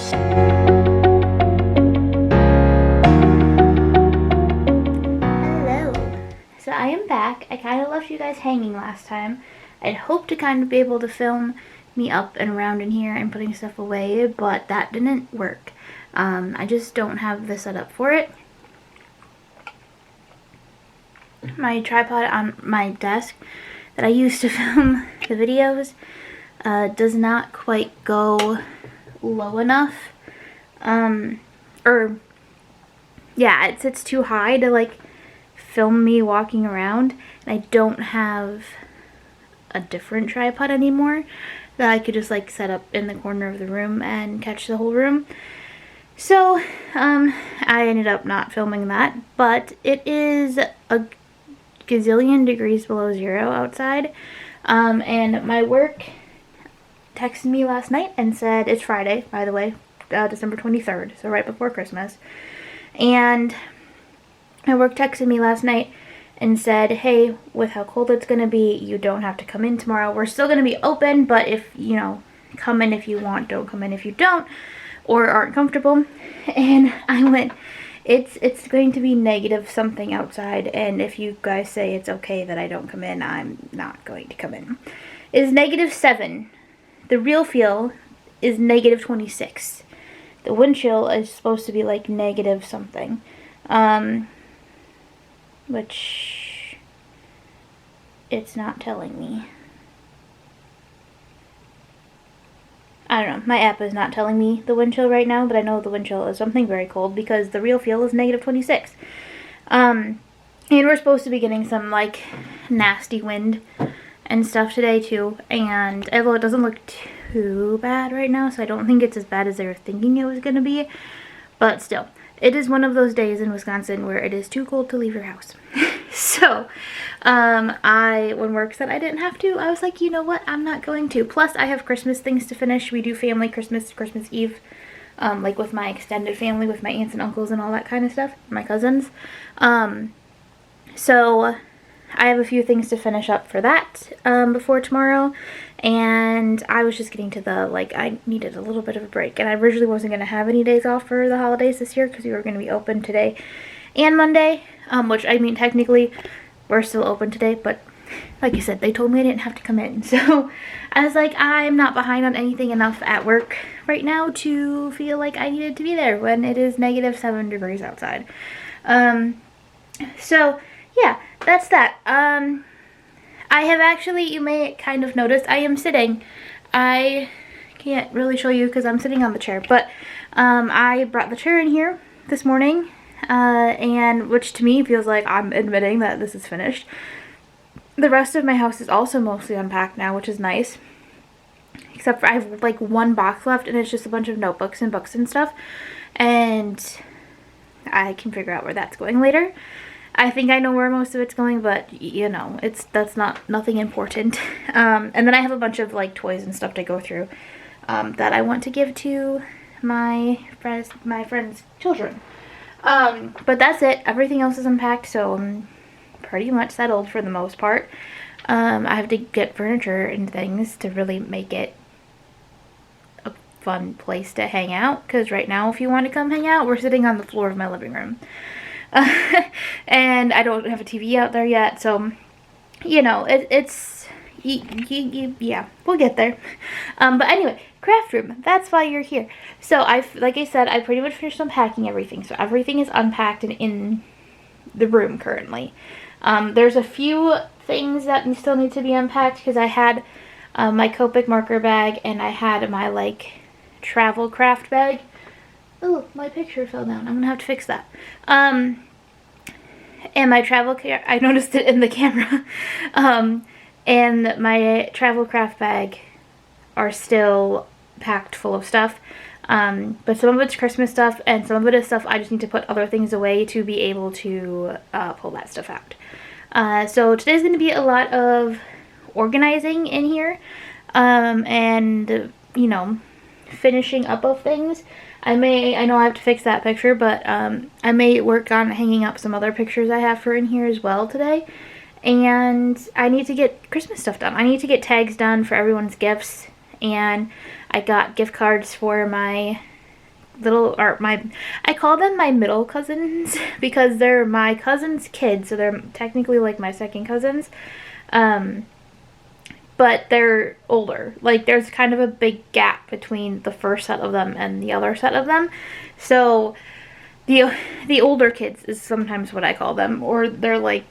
Hello. So I am back. I kind of left you guys hanging last time. I'd hoped to kind of be able to film me up and around in here and putting stuff away, but that didn't work. I just don't have the setup for it. My tripod on my desk that I use to film the videos does not quite go low enough. Yeah, it sits too high to like film me walking around, and I don't have a different tripod anymore that I could just like set up in the corner of the room and catch the whole room. So I ended up not filming that, but it is a gazillion degrees below zero outside, and my work texted me last night and said, it's Friday, by the way, December 23rd, so right before Christmas, and my work texted me last night and said, hey, with how cold it's going to be, you don't have to come in tomorrow. We're still going to be open, but if, you know, come in if you want, don't come in if you don't, or aren't comfortable. And I went, it's going to be negative something outside, and if you guys say it's okay that I don't come in, I'm not going to come in. It is -7. The real feel is -26. The wind chill is supposed to be like negative something. Which it's not telling me. I don't know. My app is not telling me the wind chill right now, but I know the wind chill is something very cold because the real feel is -26. And we're supposed to be getting some like nasty wind and stuff today too. And although it doesn't look too bad right now, so I don't think it's as bad as they were thinking it was going to be, but still. It is one of those days in Wisconsin where it is too cold to leave your house. So, when work said I didn't have to, I was like, you know what, I'm not going to. Plus, I have Christmas things to finish. We do family Christmas Eve, like with my extended family, with my aunts and uncles and all that kind of stuff, my cousins. So, I have a few things to finish up for that before tomorrow, and I was just getting to the, like, I needed a little bit of a break, and I originally wasn't going to have any days off for the holidays this year because we were going to be open today and Monday, which, I mean, technically, we're still open today, but like I said, they told me I didn't have to come in, so I was like, I'm not behind on anything enough at work right now to feel like I needed to be there when it is -7 degrees outside. So, yeah, that's that. I have actually, you may kind of notice, I am sitting. I can't really show you because I'm sitting on the chair, but I brought the chair in here this morning, and which to me feels like I'm admitting that this is finished. The rest of my house is also mostly unpacked now, which is nice. Except for I have like one box left, and it's just a bunch of notebooks and books and stuff. And I can figure out where that's going later. I think I know where most of it's going, but you know, that's nothing important. And then I have a bunch of like toys and stuff to go through that I want to give to my friends' children. But that's it. Everything else is unpacked, so I'm pretty much settled for the most part. I have to get furniture and things to really make it a fun place to hang out, because right now if you want to come hang out, we're sitting on the floor of my living room. And I don't have a TV out there yet, so you know, yeah, we'll get there. But anyway, craft room, that's why you're here. So like I said, I pretty much finished unpacking everything, so everything is unpacked and in the room currently. There's a few things that still need to be unpacked because I had my Copic marker bag, and I had my like travel craft bag. Oh, my picture fell down. I'm gonna have to fix that. And my I noticed it in the camera. And my travel craft bag are still packed full of stuff. But some of it's Christmas stuff, and some of it is stuff I just need to put other things away to be able to pull that stuff out. So today's going to be a lot of organizing in here, and, you know, finishing up of things. I know I have to fix that picture, but I may work on hanging up some other pictures I have for in here as well today. And I need to get Christmas stuff done. I need to get tags done for everyone's gifts, and I got gift cards for my I call them my middle cousins because they're my cousin's kids, so they're technically like my second cousins. But they're older. Like, there's kind of a big gap between the first set of them and the other set of them. So the older kids is sometimes what I call them, or they're like,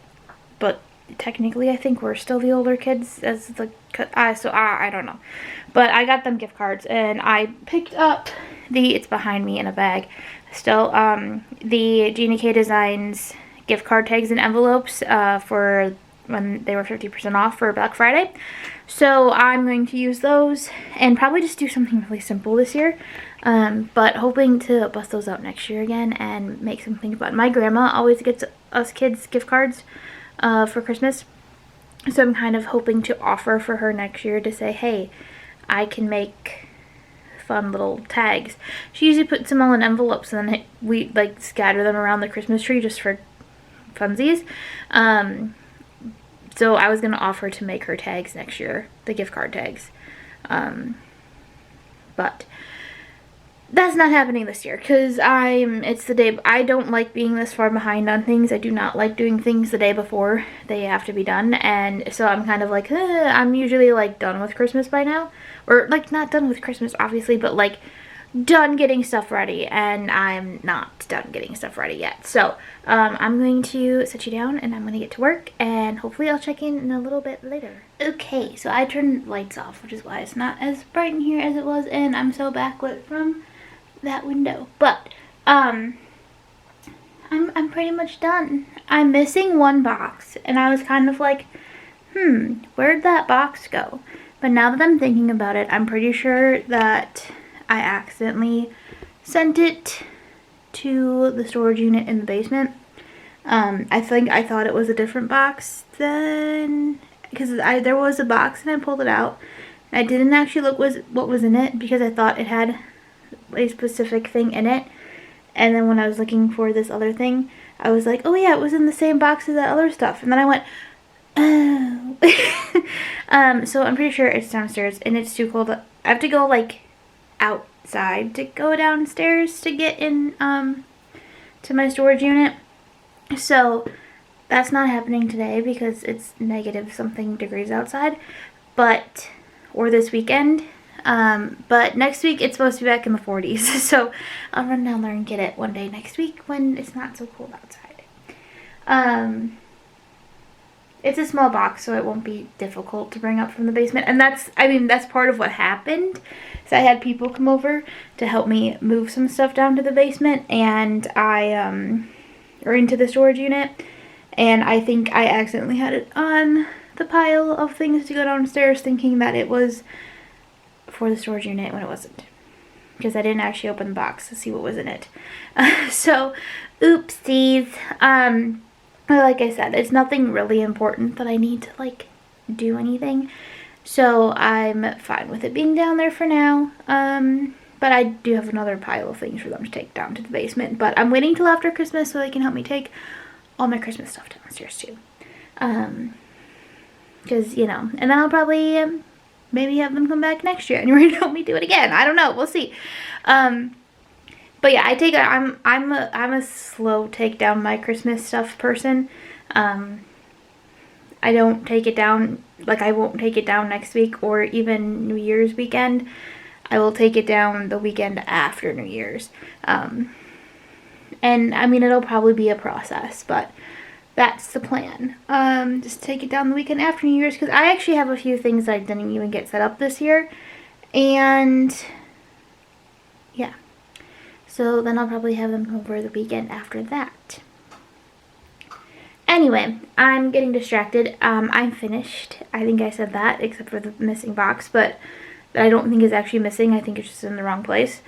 but technically I think we're still the older kids as the I don't know. But I got them gift cards, and I picked up it's behind me in a bag still, the Gina K Designs gift card tags and envelopes for when they were 50% off for Black Friday. So I'm going to use those and probably just do something really simple this year, but hoping to bust those out next year again and make something fun. My grandma always gets us kids gift cards for Christmas, so I'm kind of hoping to offer for her next year to say, hey, I can make fun little tags. She usually puts them all in envelopes, and then we like scatter them around the Christmas tree just for funsies. So I was going to offer to make her tags next year, the gift card tags. But that's not happening this year because it's the day. I don't like being this far behind on things. I do not like doing things the day before they have to be done. And so I'm kind of like, I'm usually like done with Christmas by now. Or like not done with Christmas, obviously, but like done getting stuff ready, and I'm not done getting stuff ready yet. So I'm going to sit you down and I'm going to get to work, and hopefully I'll check in a little bit later. Okay, so I turned lights off, which is why it's not as bright in here as it was, and I'm so backlit from that window. But I'm pretty much done. I'm missing one box, and I was kind of like, where'd that box go? But now that I'm thinking about it, I'm pretty sure that I accidentally sent it to the storage unit in the basement. I think I thought it was a different box then, because there was a box and I pulled it out. I didn't actually look what was in it because I thought it had a specific thing in it. And then when I was looking for this other thing, I was like, oh yeah, it was in the same box as that other stuff. And then I went, oh. So I'm pretty sure it's downstairs, and it's too cold. I have to go like outside to go downstairs to get in to my storage unit. So that's not happening today because it's negative something degrees outside, or this weekend. But next week it's supposed to be back in the 40s. So I'll run down there and get it one day next week when it's not so cold outside. It's a small box, so it won't be difficult to bring up from the basement. And that's part of what happened. So I had people come over to help me move some stuff down to the basement, and or into the storage unit. And I think I accidentally had it on the pile of things to go downstairs, thinking that it was for the storage unit when it wasn't. Because I didn't actually open the box to see what was in it. So, oopsies. Like I said, it's nothing really important that I need to like do anything. So I'm fine with it being down there for now. But I do have another pile of things for them to take down to the basement. But I'm waiting till after Christmas so they can help me take all my Christmas stuff downstairs too. Because, and then I'll probably maybe have them come back next year and you're gonna help me do it again. I don't know. We'll see. But yeah, I'm a slow take down my Christmas stuff person. I don't take it down, like I won't take it down next week or even New Year's weekend. I will take it down the weekend after New Year's. And I mean, it'll probably be a process, but that's the plan. Just take it down the weekend after New Year's, because I actually have a few things that I didn't even get set up this year. And yeah. So then I'll probably have them over the weekend after that. Anyway, I'm getting distracted. I'm finished. I think I said that, except for the missing box, but that I don't think is actually missing. I think it's just in the wrong place.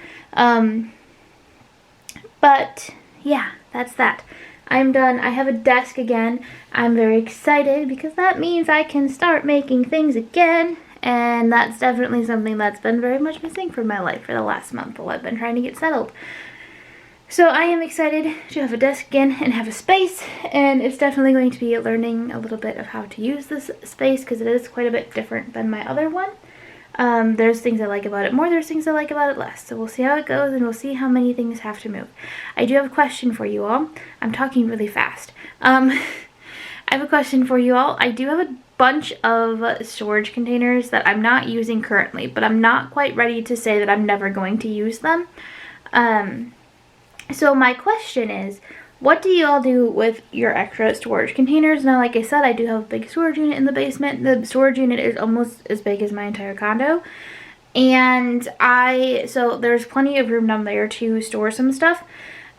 But yeah, that's that. I'm done. I have a desk again. I'm very excited because that means I can start making things again. And that's definitely something that's been very much missing from my life for the last month while I've been trying to get settled. So I am excited to have a desk again and have a space, and it's definitely going to be learning a little bit of how to use this space because it is quite a bit different than my other one. There's things I like about it more, there's things I like about it less. So we'll see how it goes, and we'll see how many things have to move. I do have a question for you all. I'm talking really fast. I have a question for you all. I do have a bunch of storage containers that I'm not using currently, but I'm not quite ready to say that I'm never going to use them. So my question is, what do you all do with your extra storage containers? Now, like I said, I do have a big storage unit in the basement. The storage unit is almost as big as my entire condo. And so there's plenty of room down there to store some stuff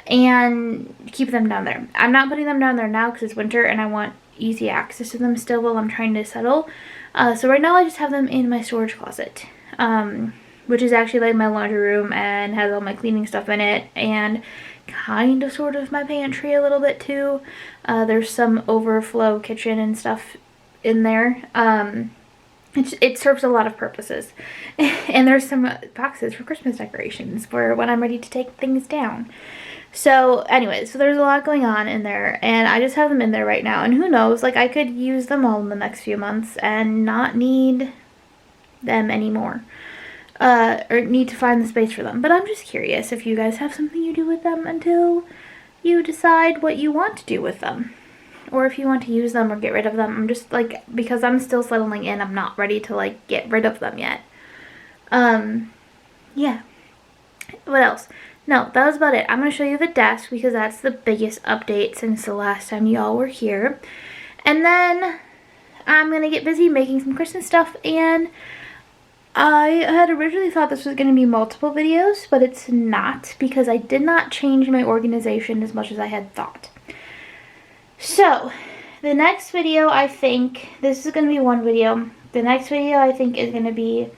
and keep them down there. I'm not putting them down there now because it's winter and I want easy access to them still while I'm trying to settle. So right now I just have them in my storage closet, which is actually like my laundry room and has all my cleaning stuff in it, and kind of sort of my pantry a little bit too. There's some overflow kitchen and stuff in there. It serves a lot of purposes. And there's some boxes for Christmas decorations for when I'm ready to take things down. So anyways, so there's a lot going on in there, and I just have them in there right now, and who knows, like I could use them all in the next few months and not need them anymore. Or need to find the space for them. But I'm just curious if you guys have something you do with them until you decide what you want to do with them. Or if you want to use them or get rid of them. I'm just like, because I'm still settling in, I'm not ready to like get rid of them yet. Yeah. What else? No, that was about it. I'm going to show you the desk because that's the biggest update since the last time y'all were here. And then I'm going to get busy making some Christmas stuff, and I had originally thought this was going to be multiple videos, but it's not because I did not change my organization as much as I had thought. So, the next video, I think, this is going to be one video. The next video, I think, is going to be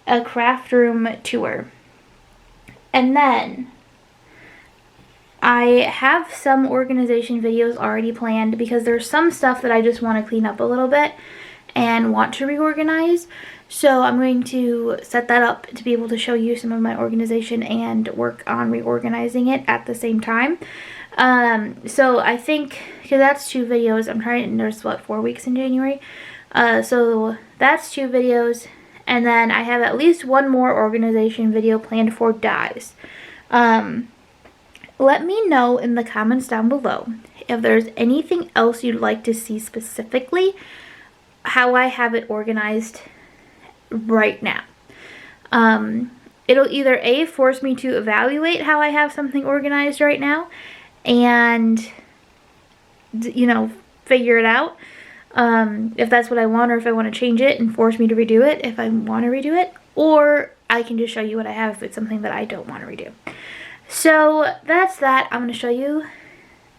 a craft room tour. And then, I have some organization videos already planned because there's some stuff that I just want to clean up a little bit and want to reorganize. So I'm going to set that up to be able to show you some of my organization and work on reorganizing it at the same time. So I think, because that's 2 videos, I'm trying, there's what, 4 weeks in January? So that's 2 videos, and then I have at least one more organization video planned for dives. Let me know in the comments down below if there's anything else you'd like to see specifically, how I have it organized right now. It'll either A, force me to evaluate how I have something organized right now and, you know, figure it out, if that's what I want, or if I want to change it and force me to redo it if I want to redo it, or I can just show you what I have if it's something that I don't want to redo. So that's that. I'm going to show you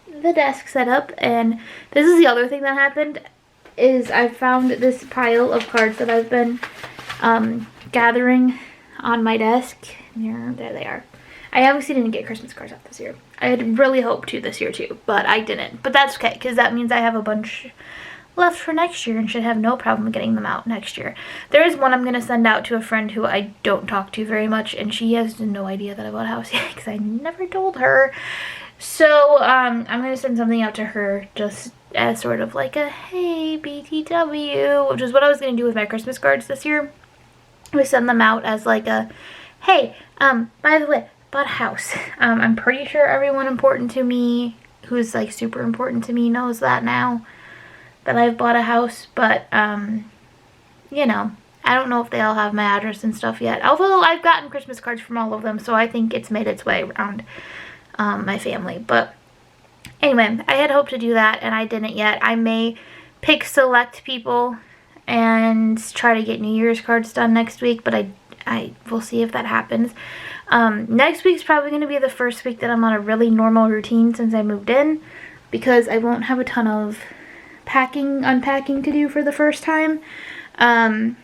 the desk setup, and this is the other thing that happened, is I found this pile of cards that I've been gathering on my desk. There they are. I obviously didn't get Christmas cards out this year. I had really hoped to this year too, but I didn't. But that's okay, because that means I have a bunch left for next year and should have no problem getting them out next year. There is one I'm going to send out to a friend who I don't talk to very much, and she has no idea that I bought a house yet because I never told her. So I'm going to send something out to her just as sort of like a, hey, BTW, which is what I was going to do with my Christmas cards this year. We send them out as like a, hey, by the way, bought a house. I'm pretty sure everyone important to me, who's like super important to me, knows that now, that I've bought a house, but, you know, I don't know if they all have my address and stuff yet, although I've gotten Christmas cards from all of them, so I think it's made its way around my family. But anyway, I had hoped to do that, and I didn't yet. I may pick select people and try to get New Year's cards done next week, but I will see if that happens. Next week's probably going to be the first week that I'm on a really normal routine since I moved in, because I won't have a ton of unpacking to do for the first time. And,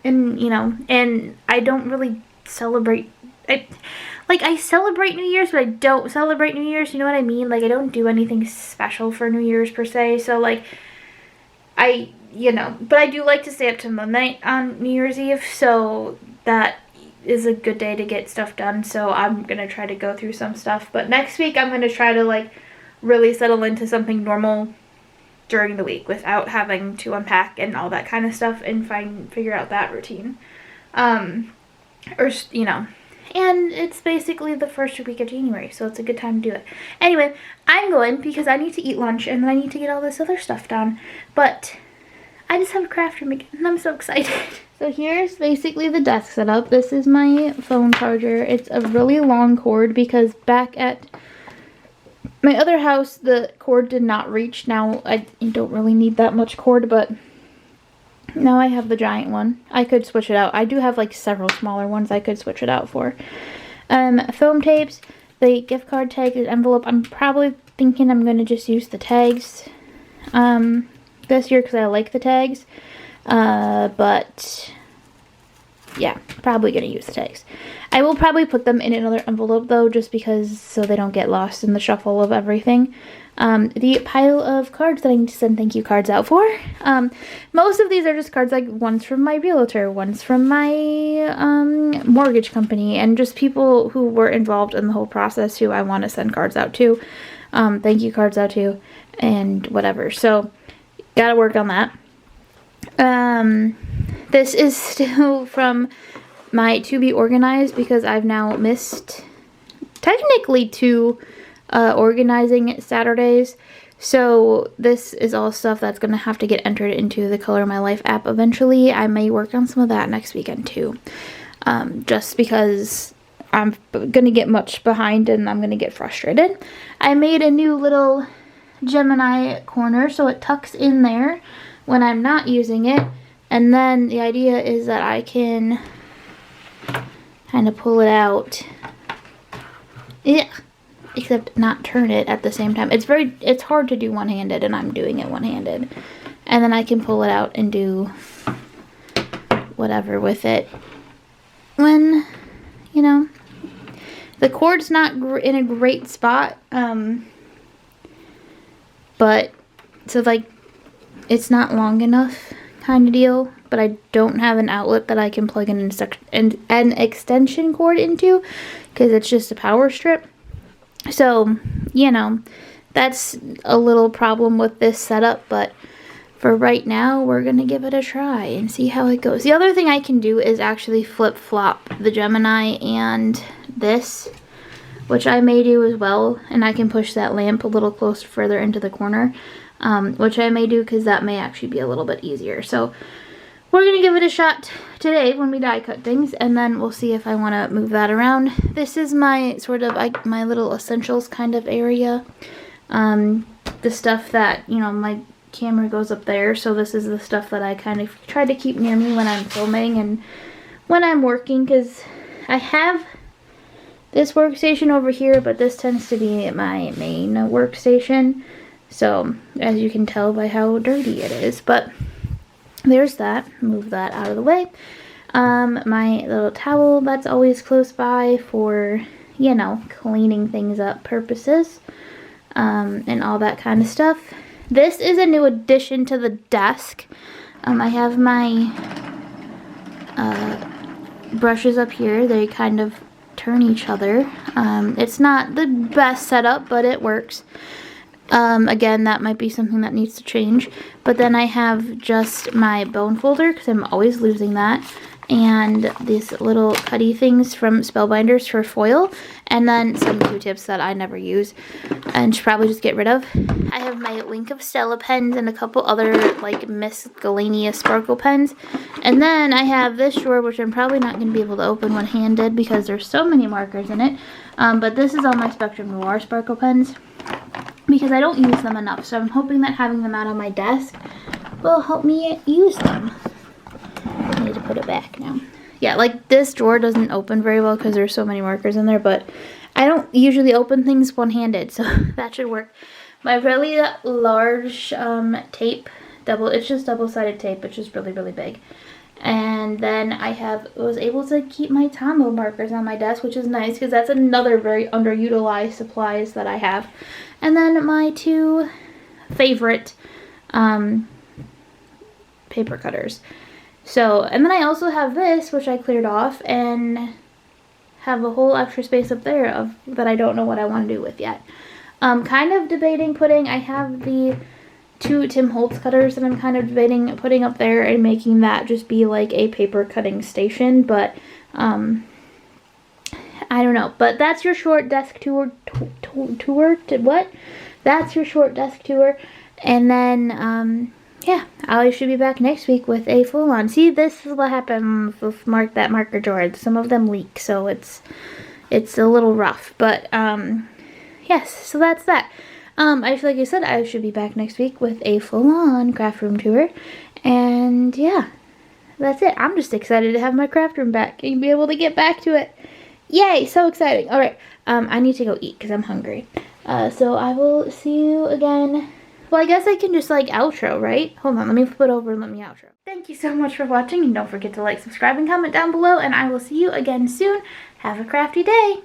you know, and I don't really celebrate, I celebrate New Year's, but I don't celebrate New Year's, you know what I mean? Like, I don't do anything special for New Year's per se, so, like, you know, but I do like to stay up to midnight on New Year's Eve, so that is a good day to get stuff done, so I'm going to try to go through some stuff. But next week, I'm going to try to, like, really settle into something normal during the week without having to unpack and all that kind of stuff and figure out that routine. Or, you know, and it's basically the first week of January, so it's a good time to do it. Anyway, I'm going because I need to eat lunch and then I need to get all this other stuff done. But I just have a craft room again and I'm so excited. So here's basically the desk setup. This is my phone charger. It's a really long cord because back at my other house, the cord did not reach. Now, I don't really need that much cord, but now I have the giant one. I could switch it out. I do have like several smaller ones I could switch it out for. Foam tapes, the gift card tag, the envelope. I'm probably thinking I'm going to just use the tags this year because I like the tags. But yeah, probably going to use the tags. I will probably put them in another envelope though, just because so they don't get lost in the shuffle of everything. The pile of cards that I need to send thank you cards out for. Most of these are just cards, like one's from my realtor, one's from my mortgage company, and just people who were involved in the whole process who I want to send cards out to, thank you cards out to, and whatever. So, gotta work on that. This is still from my to be organized because I've now missed technically 2 organizing Saturdays. So this is all stuff that's going to have to get entered into the Color My Life app eventually. I may work on some of that next weekend too. Just because I'm going to get much behind and I'm going to get frustrated. I made a new little Gemini corner so it tucks in there when I'm not using it. And then the idea is that I can kind of pull it out. Yeah. Except not turn it at the same time. It's hard to do one-handed, and I'm doing it one-handed. And then I can pull it out and do whatever with it. When, you know, the cord's not in a great spot. But, so like, it's not long enough kind of deal. But I don't have an outlet that I can plug an extension cord into. Because it's just a power strip. So, you know, that's a little problem with this setup, but for right now, we're going to give it a try and see how it goes. The other thing I can do is actually flip-flop the Gemini and this, which I may do as well, and I can push that lamp a little closer further into the corner, which I may do because that may actually be a little bit easier. So, we're going to give it a shot today when we die cut things, and then we'll see if I want to move that around. This is my sort of, my little essentials kind of area. The stuff that, you know, my camera goes up there, so this is the stuff that I kind of try to keep near me when I'm filming and when I'm working, because I have this workstation over here, but this tends to be my main workstation. So, as you can tell by how dirty it is, but there's that. Move that out of the way. My little towel that's always close by for, you know, cleaning things up purposes, and all that kind of stuff. This is a new addition to the desk. I have my brushes up here. They kind of turn each other. It's not the best setup, but it works. Again, that might be something that needs to change. But then I have just my bone folder, because I'm always losing that. And these little cutty things from Spellbinders for foil. And then some Q-tips that I never use and should probably just get rid of. I have my Link of Stella pens and a couple other, like, miscellaneous sparkle pens. And then I have this drawer, which I'm probably not going to be able to open one-handed because there's so many markers in it. But this is all my Spectrum Noir sparkle pens, because I don't use them enough. So I'm hoping that having them out on my desk will help me use them. I need to put it back now. Yeah, like this drawer doesn't open very well because there's so many markers in there, but I don't usually open things one-handed, so that should work. My really large tape, it's just double-sided tape, it's just really, really big. And then I was able to keep my Tombow markers on my desk, which is nice because that's another very underutilized supplies that I have. And then my 2 favorite paper cutters. So, and then I also have this, which I cleared off, and have a whole extra space up there that I don't know what I want to do with yet. Kind of debating I have the 2 Tim Holtz cutters that I'm kind of debating putting up there and making that just be like a paper cutting station, but I don't know. But that's your short desk tour. What? That's your short desk tour. And then, yeah, I should be back next week with a full-on. See, this is what happens with that marker drawer. Some of them leak, so it's a little rough. But, yes, so that's that. I feel like I said, I should be back next week with a full-on craft room tour. And, yeah, that's it. I'm just excited to have my craft room back and be able to get back to it. Yay, so exciting. All right, I need to go eat because I'm hungry. So I will see you again. Well, I guess I can just like outro, right? Hold on, let me flip it over and let me outro. Thank you so much for watching, and don't forget to like, subscribe, and comment down below, and I will see you again soon. Have a crafty day.